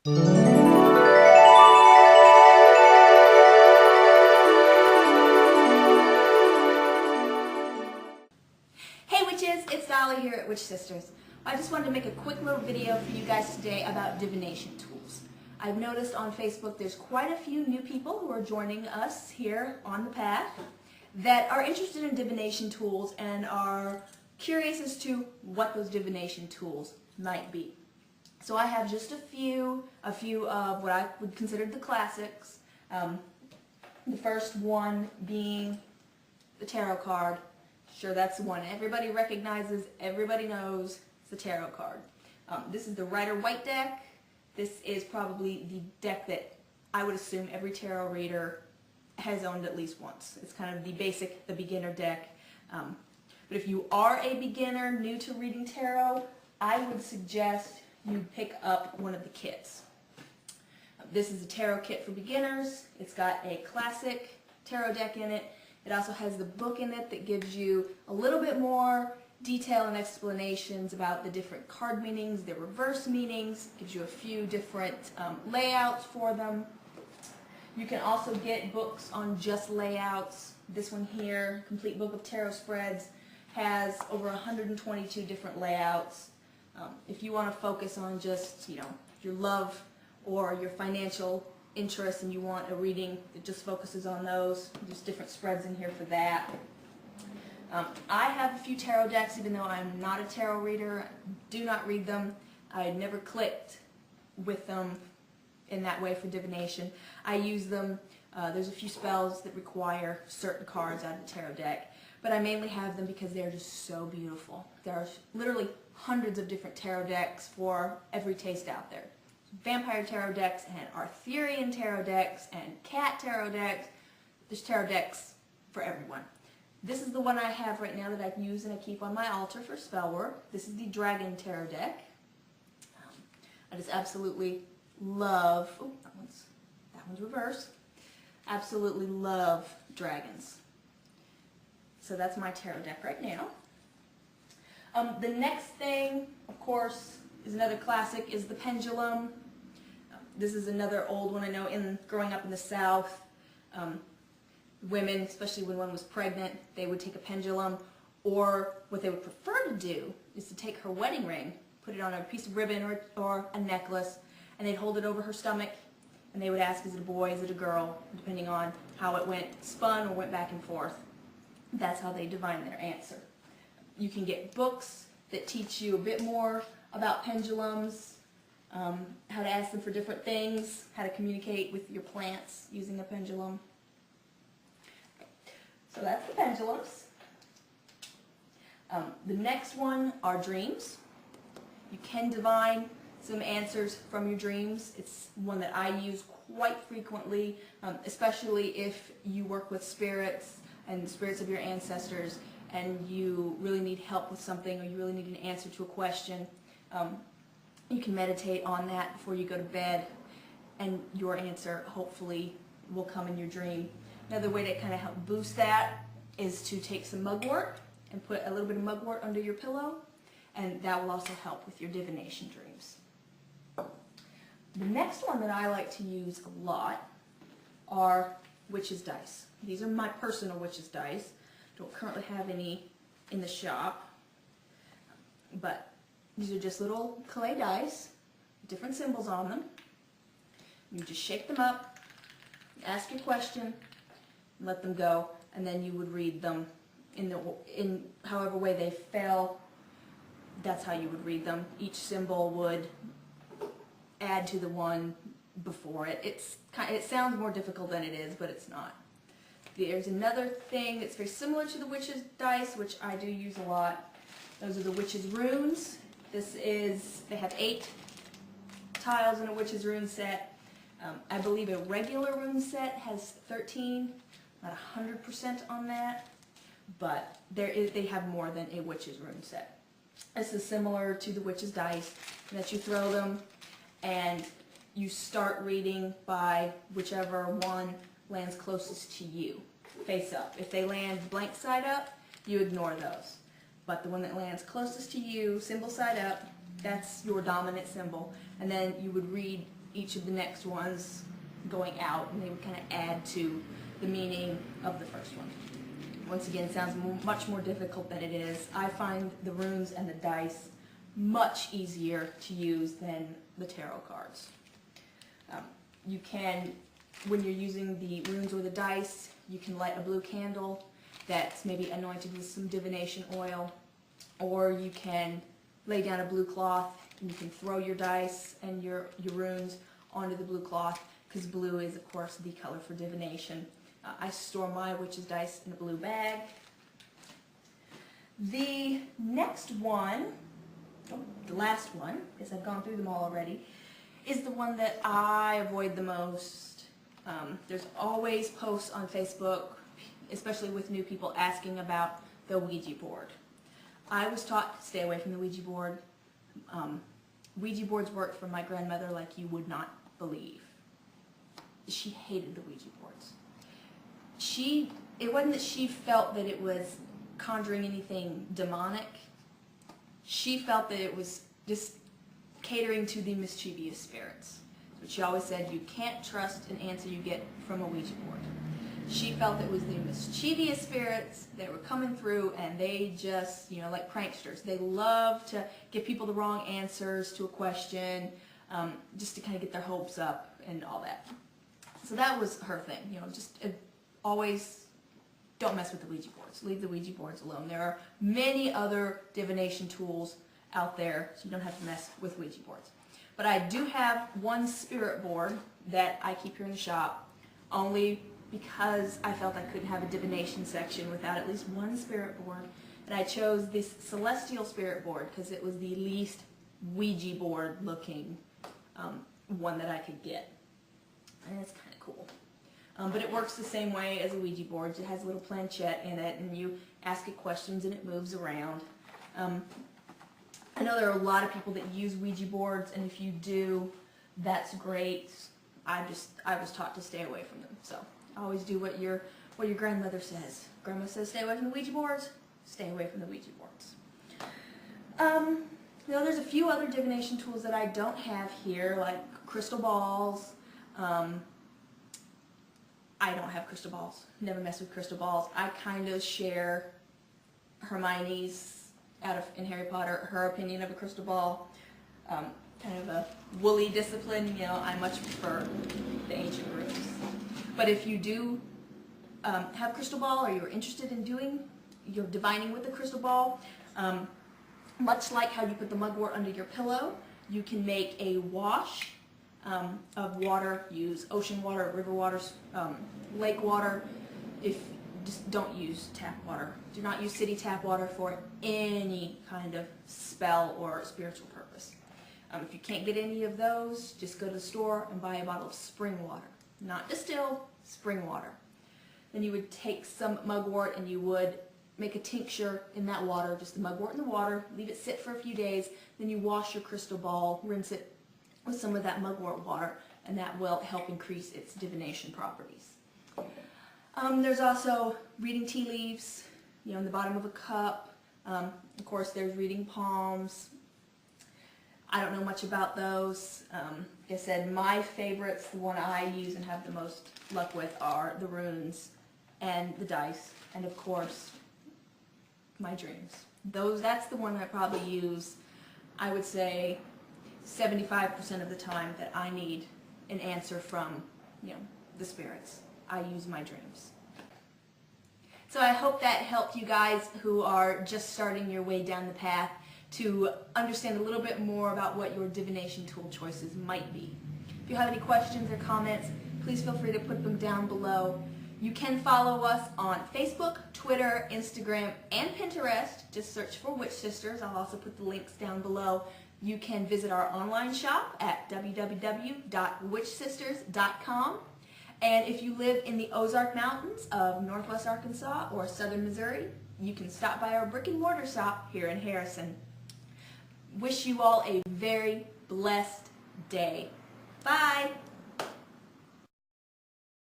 Hey witches, it's Dolly here at Witch Sisters. I just wanted to make a quick little video for you guys today about divination tools. I've noticed on Facebook there's quite a few new people who are joining us here on the path that are interested in divination tools and are curious as to what those divination tools might be. So I have just a few of what I would consider the classics. The first one being the tarot card. Sure, that's the one everybody recognizes, everybody knows. It's the tarot card. This is the Rider-Waite deck. This is probably the deck that I would assume every tarot reader has owned at least once. It's kind of the basic, the beginner deck. But if you are a beginner new to reading tarot, I would suggest you pick up one of the kits. This is a tarot kit for beginners. It's got a classic tarot deck in it. It also has the book in it that gives you a little bit more detail and explanations about the different card meanings, their reverse meanings. It gives you a few different layouts for them. You can also get books on just layouts. This one here, Complete Book of Tarot Spreads, has over 122 different layouts. If you want to focus on just, your love or your financial interest and you want a reading that just focuses on those, there's different spreads in here for that. I have a few tarot decks, even though I'm not a tarot reader. I do not read them. I never clicked with them in that way for divination. I use them. There's a few spells that require certain cards out of the tarot deck, but I mainly have them because they're just so beautiful. There are literally hundreds of different tarot decks for every taste out there. Vampire tarot decks and Arthurian tarot decks and cat tarot decks. There's tarot decks for everyone. This is the one I have right now that I use and I keep on my altar for spell work. This is the Dragon tarot deck. I just absolutely love, oh, that one's reversed. Absolutely love dragons. So that's my tarot deck right now. The next thing, of course, is another classic, is the pendulum. This is another old one. I know growing up in the South, women, especially when one was pregnant, they would take a pendulum, or what they would prefer to do is to take her wedding ring, put it on a piece of ribbon or a necklace, and they'd hold it over her stomach, and they would ask, is it a boy, is it a girl, depending on how it went, spun or went back and forth. That's how they divine their answer. You can get books that teach you a bit more about pendulums, how to ask them for different things, how to communicate with your plants using a pendulum. So that's the pendulums. The next one are dreams. You can divine some answers from your dreams. It's one that I use quite frequently, especially if you work with spirits and spirits of your ancestors and you really need help with something or you really need an answer to a question. You can meditate on that before you go to bed and your answer hopefully will come in your dream. Another way to kind of help boost that is to take some mugwort and put a little bit of mugwort under your pillow, and that will also help with your divination dreams. The next one that I like to use a lot are witch's dice. These are my personal witch's dice. Don't currently have any in the shop, but these are just little clay dice, different symbols on them. You just shake them up, ask your question, let them go, and then you would read them in however way they fell. That's how you would read them. Each symbol would add to the one before it. It sounds more difficult than it is, but it's not. There's another thing that's very similar to the witch's dice, which I do use a lot. Those are the witch's runes. They have 8 tiles in a witch's rune set. I believe a regular rune set has 13, not 100% on that, but they have more than a witch's rune set. This is similar to the witch's dice, in that you throw them and you start reading by whichever one lands closest to you, face up. If they land blank side up, you ignore those. But the one that lands closest to you, symbol side up, that's your dominant symbol. And then you would read each of the next ones going out, and they would kind of add to the meaning of the first one. Once again, it sounds much more difficult than it is. I find the runes and the dice much easier to use than the tarot cards. You can, when you're using the runes or the dice, you can light a blue candle that's maybe anointed with some divination oil, or you can lay down a blue cloth and you can throw your dice and your runes onto the blue cloth, because blue is, of course, the color for divination. I store my witch's dice in a blue bag. The next one, the last one, because I've gone through them all already, is the one that I avoid the most. There's always posts on Facebook, especially with new people, asking about the Ouija board. I was taught to stay away from the Ouija board. Ouija boards worked for my grandmother like you would not believe. She hated the Ouija boards. It wasn't that she felt that it was conjuring anything demonic. She felt that it was just catering to the mischievous spirits. But she always said, you can't trust an answer you get from a Ouija board. She felt it was the mischievous spirits that were coming through, and they just, like pranksters, they love to give people the wrong answers to a question, just to kind of get their hopes up and all that. So that was her thing, just always don't mess with the Ouija boards. Leave the Ouija boards alone. There are many other divination tools out there, so you don't have to mess with Ouija boards. But I do have one spirit board that I keep here in the shop, only because I felt I couldn't have a divination section without at least one spirit board. And I chose this celestial spirit board because it was the least Ouija board looking one that I could get. And it's kind of cool. But it works the same way as a Ouija board. It has a little planchette in it, and you ask it questions and it moves around. I know there are a lot of people that use Ouija boards, and if you do, that's great. I was taught to stay away from them. So I always do what your grandmother says. Grandma says stay away from the Ouija boards, stay away from the Ouija boards. There's a few other divination tools that I don't have here, like crystal balls. I don't have crystal balls. Never mess with crystal balls. I kind of share Hermione's in Harry Potter, her opinion of a crystal ball. Kind of a woolly discipline, I much prefer the ancient runes. But if you do have crystal ball, or you're interested in doing your divining with the crystal ball, much like how you put the mugwort under your pillow, you can make a wash of water. Use ocean water, river water, lake water. Just don't use tap water. Do not use city tap water for any kind of spell or spiritual purpose. If you can't get any of those, just go to the store and buy a bottle of spring water. Not distilled, spring water. Then you would take some mugwort and you would make a tincture in that water, just the mugwort in the water, leave it sit for a few days, then you wash your crystal ball, rinse it with some of that mugwort water, and that will help increase its divination properties. There's also reading tea leaves, in the bottom of a cup. Of course, there's reading palms. I don't know much about those. Like I said, my favorites, the one I use and have the most luck with, are the runes and the dice, and of course, my dreams. That's the one I probably use, I would say, 75% of the time that I need an answer from, the spirits. I use my dreams. So I hope that helped you guys who are just starting your way down the path to understand a little bit more about what your divination tool choices might be. If you have any questions or comments, please feel free to put them down below. You can follow us on Facebook, Twitter, Instagram, and Pinterest. Just search for Witch Sisters. I'll also put the links down below. You can visit our online shop at www.witchsisters.com. And if you live in the Ozark Mountains of Northwest Arkansas or Southern Missouri, you can stop by our brick and mortar shop here in Harrison. Wish you all a very blessed day. Bye!